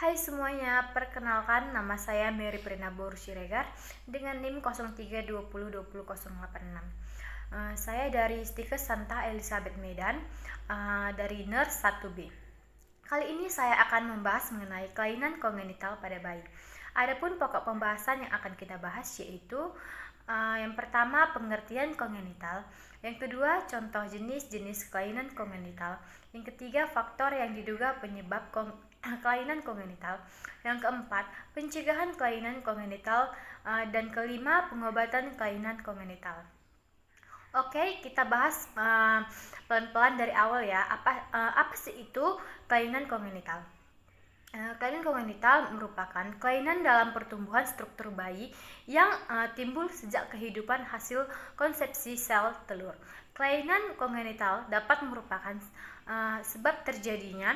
Hai semuanya, perkenalkan nama saya Mary Prinabur Siregar dengan NIM 0320202086. Saya dari Stikes Santa Elizabeth Medan, dari Nurse 1B. Kali ini saya akan membahas mengenai kelainan kongenital pada bayi. Adapun pokok pembahasan yang akan kita bahas yaitu yang pertama pengertian kongenital, yang kedua contoh jenis-jenis kelainan kongenital, yang ketiga faktor yang diduga penyebab kelainan kongenital, yang keempat pencegahan kelainan kongenital, dan kelima pengobatan kelainan kongenital. Oke, kita bahas pelan-pelan dari awal ya. Apa sih itu kelainan kongenital? Kelainan kongenital merupakan kelainan dalam pertumbuhan struktur bayi yang timbul sejak kehidupan hasil konsepsi sel telur. Kelainan kongenital dapat merupakan sebab terjadinya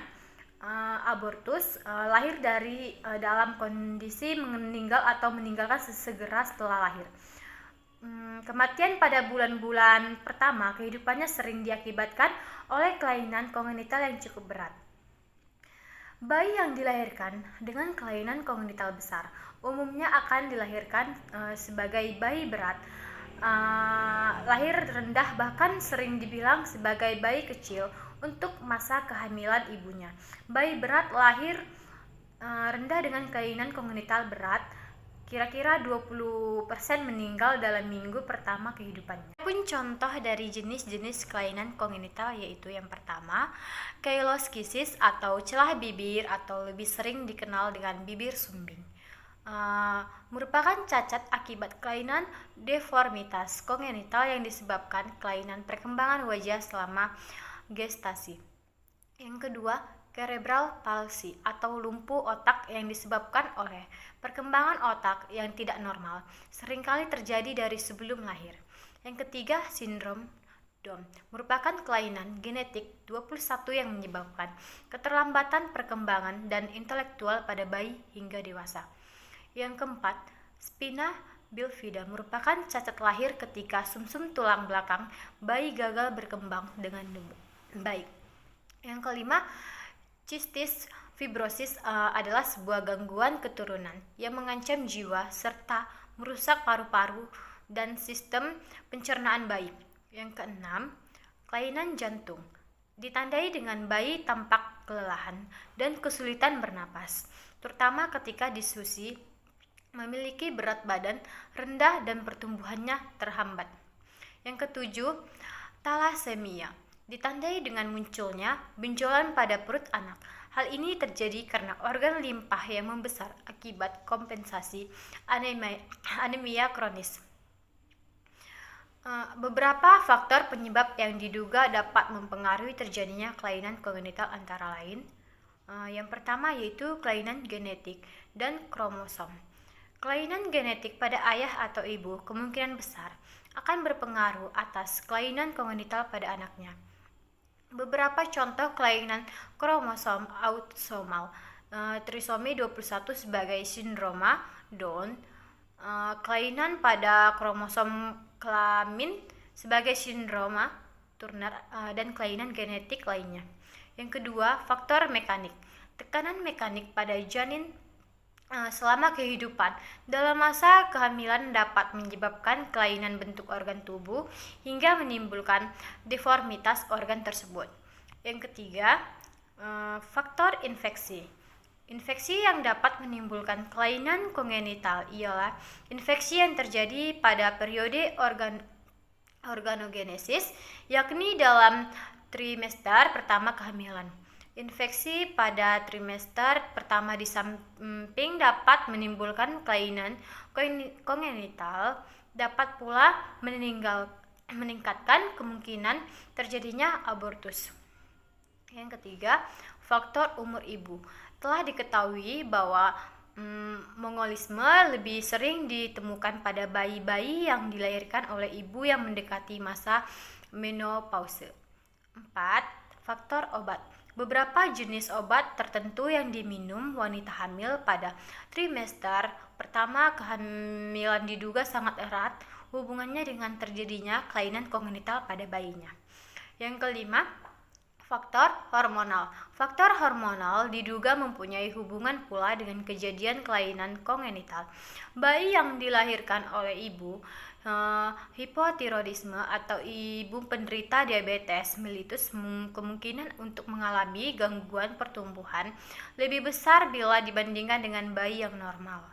abortus, lahir dari dalam kondisi meninggal atau meninggalkan segera setelah lahir. Kematian pada bulan-bulan pertama kehidupannya sering diakibatkan oleh kelainan kongenital yang cukup berat. Bayi yang dilahirkan dengan kelainan kongenital besar umumnya akan dilahirkan sebagai bayi berat, lahir rendah, bahkan sering dibilang sebagai bayi kecil untuk masa kehamilan ibunya. Bayi berat lahir rendah dengan kelainan kongenital berat, kira-kira 20% meninggal dalam minggu pertama kehidupannya. Pun contoh dari jenis-jenis kelainan kongenital yaitu yang pertama, keiloskisis atau celah bibir atau lebih sering dikenal dengan bibir sumbing. Merupakan cacat akibat kelainan deformitas kongenital yang disebabkan kelainan perkembangan wajah selama gestasi. Yang kedua, cerebral palsy atau lumpuh otak yang disebabkan oleh perkembangan otak yang tidak normal, seringkali terjadi dari sebelum lahir. Yang ketiga, sindrom Down merupakan kelainan genetik 21 yang menyebabkan keterlambatan perkembangan dan intelektual pada bayi hingga dewasa. Yang keempat, spina bifida merupakan cacat lahir ketika sumsum tulang belakang bayi gagal berkembang dengan baik. Yang kelima, cystic fibrosis adalah sebuah gangguan keturunan yang mengancam jiwa serta merusak paru-paru dan sistem pencernaan bayi. Yang keenam, kelainan jantung ditandai dengan bayi tampak kelelahan dan kesulitan bernapas, terutama ketika diskusi, memiliki berat badan rendah dan pertumbuhannya terhambat. Yang ketujuh, thalassemia ditandai dengan munculnya benjolan pada perut anak. Hal ini terjadi karena organ limpah yang membesar akibat kompensasi anemia kronis. Beberapa faktor penyebab yang diduga dapat mempengaruhi terjadinya kelainan kongenital antara lain, yang pertama yaitu kelainan genetik dan kromosom. Kelainan genetik pada ayah atau ibu kemungkinan besar akan berpengaruh atas kelainan kongenital pada anaknya. Beberapa contoh kelainan kromosom autosomal, trisomi 21 sebagai sindroma Down, kelainan pada kromosom kelamin sebagai sindroma Turner, dan kelainan genetik lainnya. Yang kedua, faktor mekanik. Tekanan mekanik pada janin selama kehidupan dalam masa kehamilan dapat menyebabkan kelainan bentuk organ tubuh hingga menimbulkan deformitas organ tersebut. Yang ketiga, faktor infeksi. Infeksi yang dapat menimbulkan kelainan kongenital ialah infeksi yang terjadi pada periode organogenesis, yakni dalam trimester pertama kehamilan. Infeksi pada trimester pertama di samping dapat menimbulkan kelainan kongenital, dapat pula meningkatkan kemungkinan terjadinya abortus. Yang ketiga, faktor umur ibu. Telah diketahui bahwa mongolisme lebih sering ditemukan pada bayi-bayi yang dilahirkan oleh ibu yang mendekati masa menopause. 4. Faktor obat. Beberapa jenis obat tertentu yang diminum wanita hamil pada trimester pertama kehamilan diduga sangat erat hubungannya dengan terjadinya kelainan kongenital pada bayinya. Yang kelima, Faktor hormonal. Faktor hormonal diduga mempunyai hubungan pula dengan kejadian kelainan kongenital. Bayi yang dilahirkan oleh ibu hipotiroidisme atau ibu penderita diabetes mellitus kemungkinan untuk mengalami gangguan pertumbuhan lebih besar bila dibandingkan dengan bayi yang normal.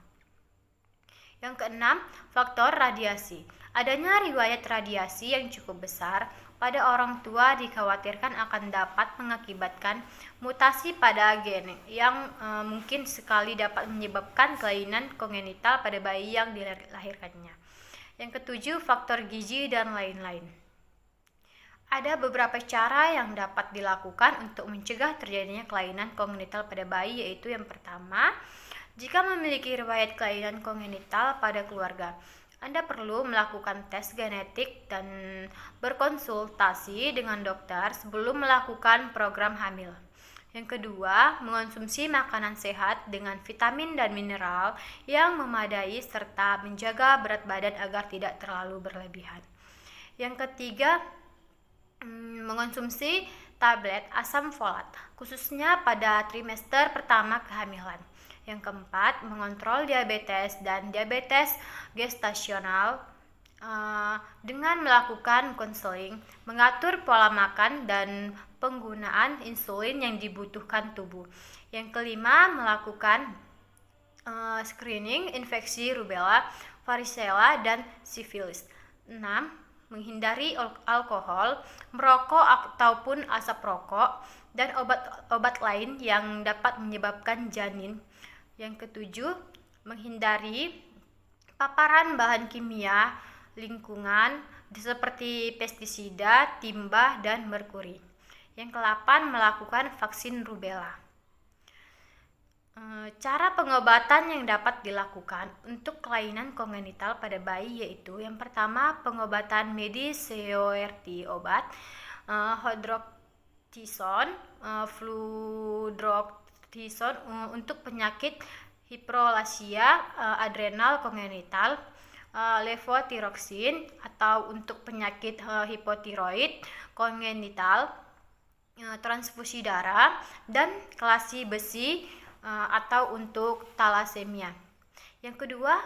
Yang keenam, faktor radiasi. Adanya riwayat radiasi yang cukup besar pada orang tua dikhawatirkan akan dapat mengakibatkan mutasi pada gen yang mungkin sekali dapat menyebabkan kelainan kongenital pada bayi yang dilahirkannya. Yang ketujuh, faktor gizi dan lain-lain. Ada beberapa cara yang dapat dilakukan untuk mencegah terjadinya kelainan kongenital pada bayi, yaitu yang pertama, jika memiliki riwayat kelainan kongenital pada keluarga, Anda perlu melakukan tes genetik dan berkonsultasi dengan dokter sebelum melakukan program hamil. Yang kedua, mengonsumsi makanan sehat dengan vitamin dan mineral yang memadai serta menjaga berat badan agar tidak terlalu berlebihan. Yang ketiga, mengonsumsi tablet asam folat, khususnya pada trimester pertama kehamilan. Yang keempat, mengontrol diabetes dan diabetes gestasional dengan melakukan konseling, mengatur pola makan dan penggunaan insulin yang dibutuhkan tubuh. Yang kelima, melakukan screening infeksi rubella, varicella, dan sifilis. 6. Menghindari alkohol, merokok ataupun asap rokok, dan obat-obat lain yang dapat menyebabkan janin. Yang ketujuh, menghindari paparan bahan kimia lingkungan seperti pestisida, timbah, dan merkuri. Yang kedelapan, melakukan vaksin rubella. Cara pengobatan yang dapat dilakukan untuk kelainan kongenital pada bayi yaitu yang pertama, pengobatan medis seperti obat hydrocortisone, fludrocortisone untuk penyakit hiperplasia adrenal kongenital, levothyroxine atau untuk penyakit hipotiroid kongenital, transfusi darah, dan kelasi besi atau untuk talasemia. Yang kedua,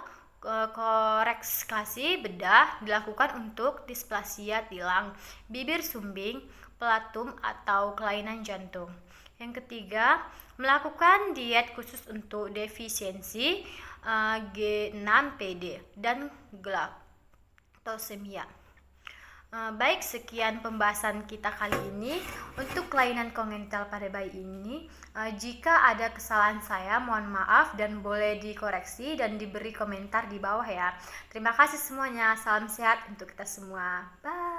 koreksi bedah dilakukan untuk displasia tilang, bibir sumbing, pelatum atau kelainan jantung. Yang ketiga, melakukan diet khusus untuk defisiensi G6PD dan galaktosemia. Baik, sekian pembahasan kita kali ini untuk kelainan kongenital pada bayi ini. Jika ada kesalahan saya, mohon maaf dan boleh dikoreksi dan diberi komentar di bawah ya. Terima kasih semuanya, salam sehat untuk kita semua. Bye.